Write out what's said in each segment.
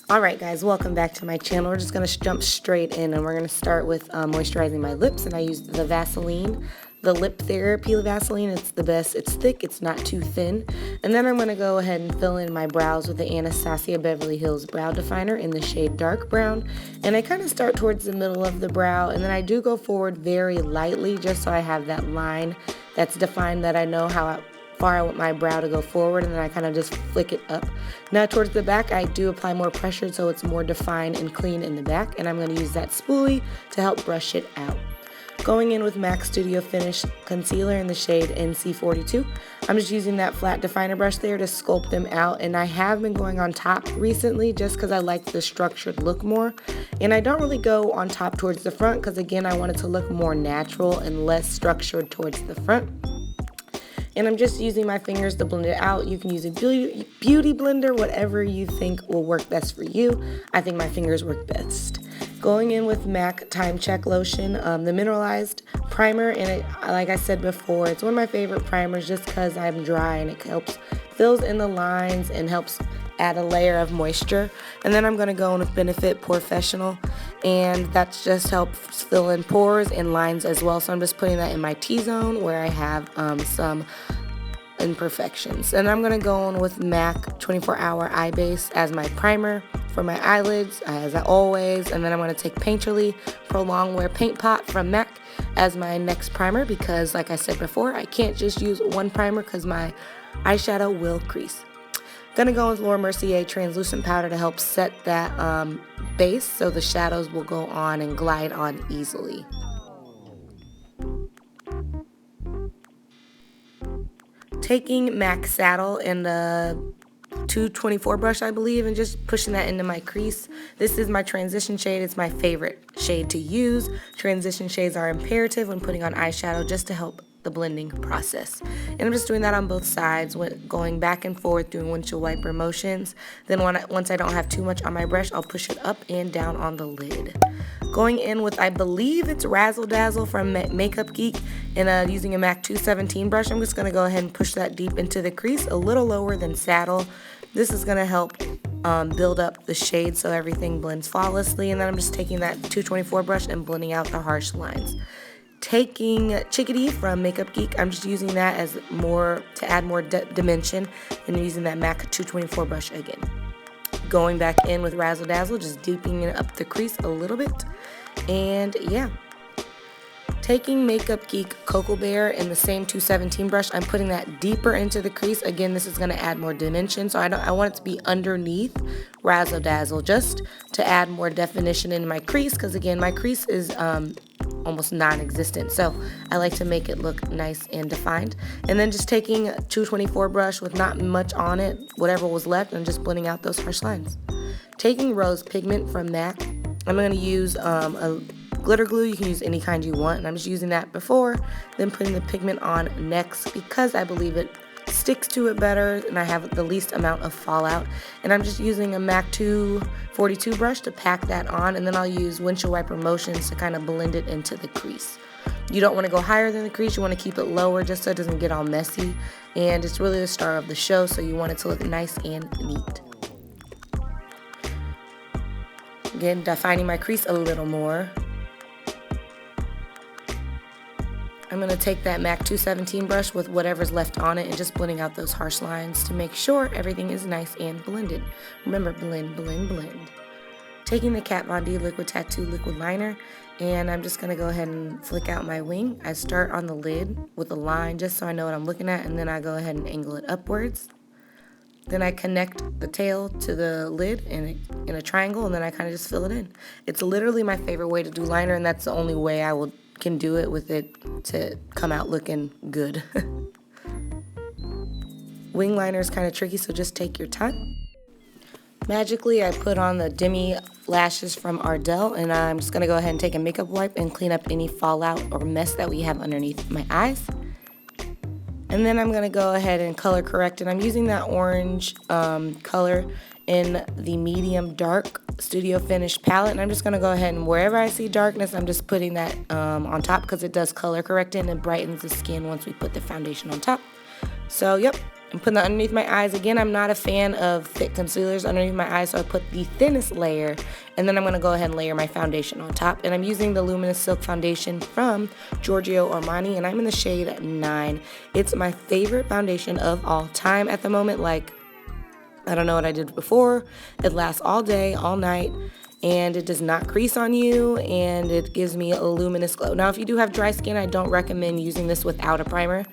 Alright guys, welcome back to my channel. We're just going to jump straight in and we're going to start with moisturizing my lips, and I used the Vaseline, the Lip Therapy Vaseline. It's the best. It's thick, it's not too thin. And then I'm going to go ahead and fill in my brows with the Anastasia Beverly Hills Brow Definer in the shade Dark Brown. And I kind of start towards the middle of the brow, and then I do go forward very lightly just so I have that line that's defined, that I know how far I want my brow to go forward, and then I kind of just flick it up. Now towards the back, I do apply more pressure so it's more defined and clean in the back, and I'm going to use that spoolie to help brush it out. Going in with MAC Studio Finish Concealer in the shade NC42. I'm just using that flat definer brush there to sculpt them out, and I have been going on top recently just because I like the structured look more. And I don't really go on top towards the front because, again, I want it to look more natural and less structured towards the front. And I'm just using my fingers to blend it out. You can use a beauty blender, whatever you think will work best for you. I think my fingers work best. Going in with MAC Timecheck Lotion, the Mineralized primer, and it, like I said before, it's one of my favorite primers just because I'm dry, and it helps fills in the lines and helps add a layer of moisture. And then I'm going to go in with Benefit Porefessional, and that's just helps fill in pores and lines as well. So I'm just putting that in my T-zone where I have some imperfections. And I'm going to go in with MAC 24 Hour Eye Base as my primer for my eyelids, as always. And then I'm going to take Painterly Pro Longwear Paint Pot from MAC as my next primer because, like I said before, I can't just use one primer because my eyeshadow will crease. Gonna go with Laura Mercier translucent powder to help set that base so the shadows will go on and glide on easily. Taking MAC Saddle in the 224 brush, I believe, and just pushing that into my crease. This is my transition shade. It's my favorite shade to use. Transition shades are imperative when putting on eyeshadow just to help the blending process. And I'm just doing that on both sides, going back and forth, doing windshield wiper motions. Then once I don't have too much on my brush, I'll push it up and down on the lid. Going in with, I believe it's Razzle Dazzle from Makeup Geek, and using a MAC 217 brush, I'm just going to go ahead and push that deep into the crease, a little lower than Saddle. This is going to help build up the shade so everything blends flawlessly. And then I'm just taking that 224 brush and blending out the harsh lines. Taking Chickadee from Makeup Geek, I'm just using that as to add more dimension, and using that MAC 224 brush again. Going back in with Razzle Dazzle, just deepening up the crease a little bit, and yeah. Taking Makeup Geek Cocoa Bear in the same 217 brush, I'm putting that deeper into the crease. Again, this is going to add more dimension, so I want it to be underneath Razzle Dazzle just to add more definition in my crease, because again, my crease is almost non-existent, so I like to make it look nice and defined. And then just taking a 224 brush with not much on it, whatever was left, and just blending out those harsh lines. Taking Rose Pigment from MAC, I'm going to use a glitter glue. You can use any kind you want, and I'm just using that before, then putting the pigment on next because I believe it sticks to it better and I have the least amount of fallout. And I'm just using a MAC 242 brush to pack that on, and then I'll use windshield wiper motions to kind of blend it into the crease. You don't want to go higher than the crease, you want to keep it lower just so it doesn't get all messy, and it's really the star of the show, so you want it to look nice and neat. Again, defining my crease a little more. I'm going to take that MAC 217 brush with whatever's left on it and just blending out those harsh lines to make sure everything is nice and blended. Remember, blend, blend, blend. Taking the Kat Von D Liquid Tattoo Liquid Liner, and I'm just going to go ahead and flick out my wing. I start on the lid with a line just so I know what I'm looking at, and then I go ahead and angle it upwards. Then I connect the tail to the lid in a triangle, and then I kind of just fill it in. It's literally my favorite way to do liner, and that's the only way I can do it with it to come out looking good. Wing liner is kind of tricky, so just take your time. Magically, I put on the Demi lashes from Ardell, and I'm just going to go ahead and take a makeup wipe and clean up any fallout or mess that we have underneath my eyes. And then I'm going to go ahead and color correct, and I'm using that orange color in the medium dark Studio Finish palette, and I'm just going to go ahead and wherever I see darkness, I'm just putting that on top because it does color correct and it brightens the skin once we put the foundation on top. So yep, I'm putting that underneath my eyes. Again, I'm not a fan of thick concealers underneath my eyes, so I put the thinnest layer, and then I'm going to go ahead and layer my foundation on top. And I'm using the Luminous Silk Foundation from Gorgio Armani, and I'm in the shade 9. It's my favorite foundation of all time at the moment. Like, I don't know what I did before. It lasts all day, all night, and it does not crease on you, and it gives me a luminous glow. Now, if you do have dry skin, I don't recommend using this without a primer.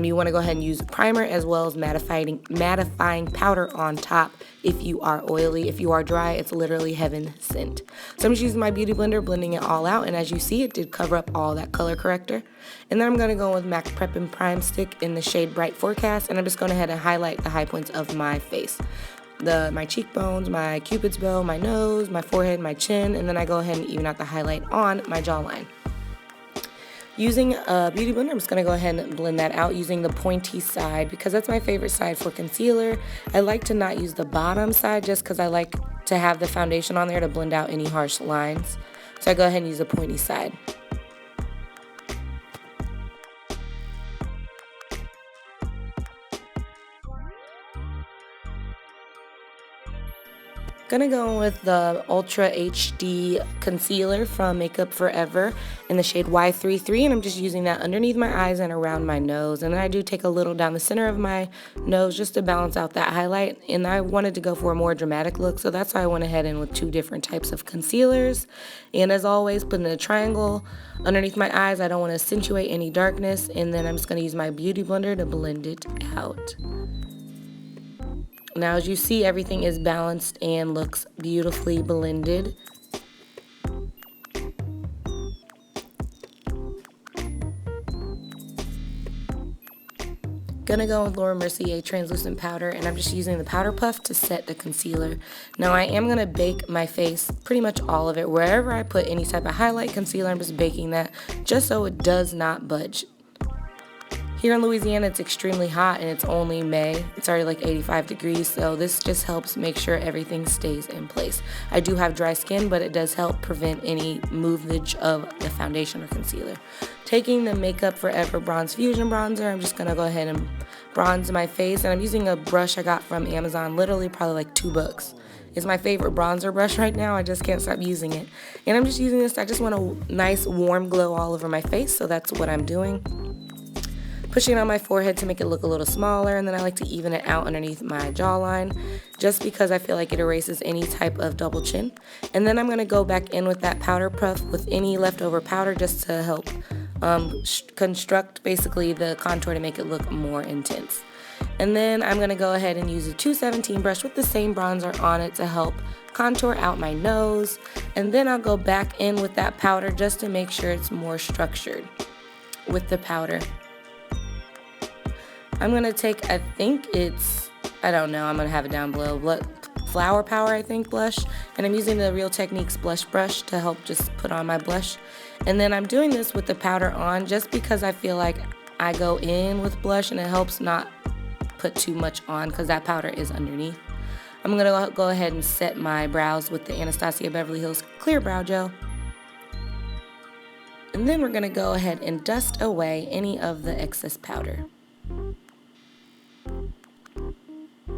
You want to go ahead and use a primer as well as mattifying powder on top if you are oily. If you are dry, it's literally heaven sent. So I'm just using my beauty blender, blending it all out, and as you see, it did cover up all that color corrector. And then I'm going to go with MAC Prep and Prime Stick in the shade Bright Forecast, and I'm just going to go ahead and highlight the high points of my face. My cheekbones, my cupid's bow, my nose, my forehead, my chin, and then I go ahead and even out the highlight on my jawline. Using a beauty blender, I'm just going to go ahead and blend that out using the pointy side because that's my favorite side for concealer. I like to not use the bottom side just because I like to have the foundation on there to blend out any harsh lines. So I go ahead and use the pointy side. Gonna go with the Ultra HD Concealer from Makeup Forever in the shade Y33, and I'm just using that underneath my eyes and around my nose. And then I do take a little down the center of my nose just to balance out that highlight. And I wanted to go for a more dramatic look, so that's why I went ahead in with 2 different types of concealers. And as always, putting a triangle underneath my eyes. I don't want to accentuate any darkness. And then I'm just gonna use my beauty blender to blend it out. Now, as you see, everything is balanced and looks beautifully blended. Gonna go with Laura Mercier translucent powder, and I'm just using the powder puff to set the concealer. Now, I am gonna bake my face, pretty much all of it. Wherever I put any type of highlight, concealer, I'm just baking that just so it does not budge. Here in Louisiana, it's extremely hot and it's only May. It's already like 85 degrees, so this just helps make sure everything stays in place. I do have dry skin, but it does help prevent any movage of the foundation or concealer. Taking the Makeup Forever Bronze Fusion bronzer, I'm just gonna go ahead and bronze my face, and I'm using a brush I got from Amazon, literally probably like $2. It's my favorite bronzer brush right now. I just can't stop using it. And I'm just using this, I just want a nice warm glow all over my face, so that's what I'm doing. Pushing it on my forehead to make it look a little smaller, and then I like to even it out underneath my jawline just because I feel like it erases any type of double chin. And then I'm going to go back in with that powder puff with any leftover powder just to help construct basically the contour to make it look more intense. And then I'm going to go ahead and use a 217 brush with the same bronzer on it to help contour out my nose. And then I'll go back in with that powder just to make sure it's more structured with the powder. I'm going to take, I think it's, I don't know, I'm going to have it down below, Flower Power, I think, blush. And I'm using the Real Techniques blush brush to help just put on my blush. And then I'm doing this with the powder on just because I feel like I go in with blush and it helps not put too much on because that powder is underneath. I'm going to go ahead and set my brows with the Anastasia Beverly Hills Clear Brow Gel. And then we're going to go ahead and dust away any of the excess powder.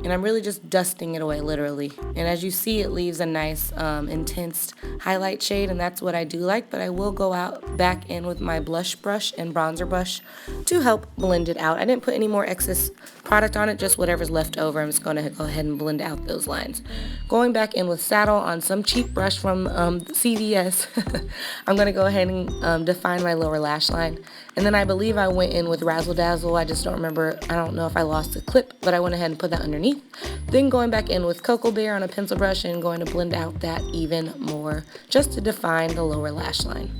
And I'm really just dusting it away, literally. And as you see, it leaves a nice intense highlight shade, and that's what I do like. But I will go out back in with my blush brush and bronzer brush to help blend it out. I didn't put any more excess product on it, just whatever's left over. I'm just going to go ahead and blend out those lines. Going back in with Saddle on some cheap brush from CVS, I'm going to go ahead and define my lower lash line. And then I believe I went in with Razzle Dazzle. I just don't remember. I don't know if I lost the clip, but I went ahead and put that underneath. Then going back in with Cocoa Bear on a pencil brush and going to blend out that even more just to define the lower lash line.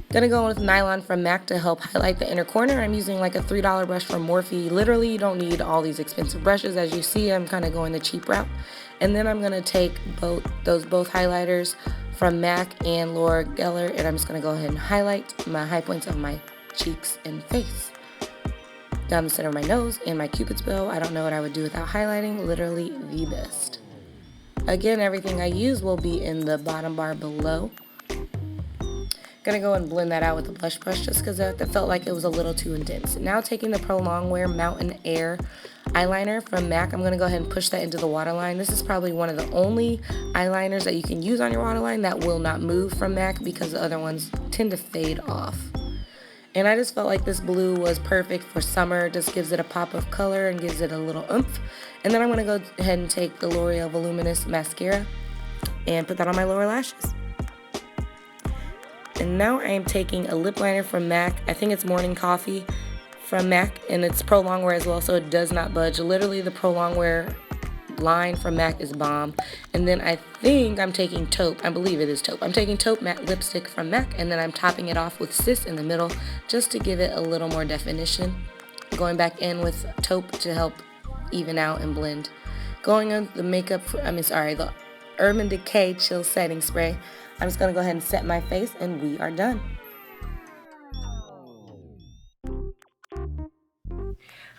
Gonna go in with Nylon from MAC to help highlight the inner corner. I'm using like a $3 brush from Morphe. Literally, you don't need all these expensive brushes. As you see, I'm kind of going the cheap route. And then I'm gonna take both highlighters from MAC and Laura Geller, and I'm just gonna go ahead and highlight my high points of my cheeks and face. Down the center of my nose and my Cupid's bow. I don't know what I would do without highlighting. Literally the best. Again, everything I use will be in the bottom bar below. Gonna go and blend that out with a blush brush just because that felt like it was a little too intense. Now taking the Pro Longwear Mountain Air eyeliner from MAC, I'm gonna go ahead and push that into the waterline. This is probably one of the only eyeliners that you can use on your waterline that will not move from MAC because the other ones tend to fade off. And I just felt like this blue was perfect for summer. Just gives it a pop of color and gives it a little oomph. And then I'm gonna go ahead and take the L'Oreal Luminous mascara and put that on my lower lashes. And now I am taking a lip liner from MAC. I think it's Morning Coffee from MAC, and it's Pro Longwear as well, so it does not budge. Literally, the Pro Longwear line from MAC is bomb. And then I think I'm taking Taupe. I believe it is Taupe. I'm taking Taupe matte lipstick from MAC, and then I'm topping it off with Sis in the middle just to give it a little more definition. Going back in with Taupe to help even out and blend. Going on the the Urban Decay Chill Setting Spray. I'm just going to go ahead and set my face, and we are done.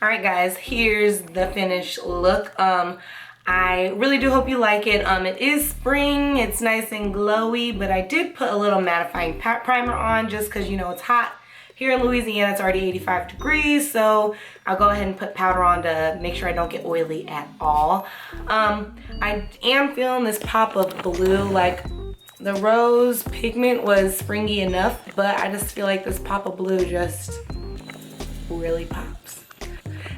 Alright guys, here's the finished look. I really do hope you like it. It is spring, it's nice and glowy, but I did put a little mattifying primer on just because, you know, it's hot. Here in Louisiana, it's already 85 degrees, so I'll go ahead and put powder on to make sure I don't get oily at all. I am feeling this pop of blue, like the rose pigment was springy enough, but I just feel like this pop of blue just really pops.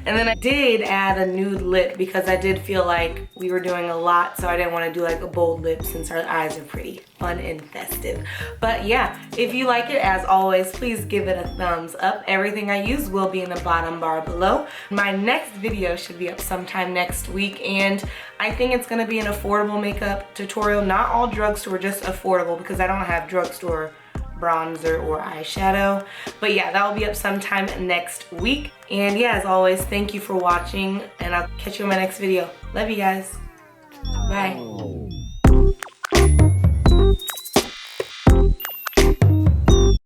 And then I did add a nude lip because I did feel like we were doing a lot, so I didn't want to do like a bold lip since our eyes are pretty fun and festive. But yeah, if you like it, as always, please give it a thumbs up. Everything I use will be in the bottom bar below. My next video should be up sometime next week, and I think it's going to be an affordable makeup tutorial. Not all drugstore, just affordable, because I don't have drugstore bronzer or eyeshadow. But yeah, that will be up sometime next week. And yeah, as always, thank you for watching, and I'll catch you in my next video. Love you guys. Bye.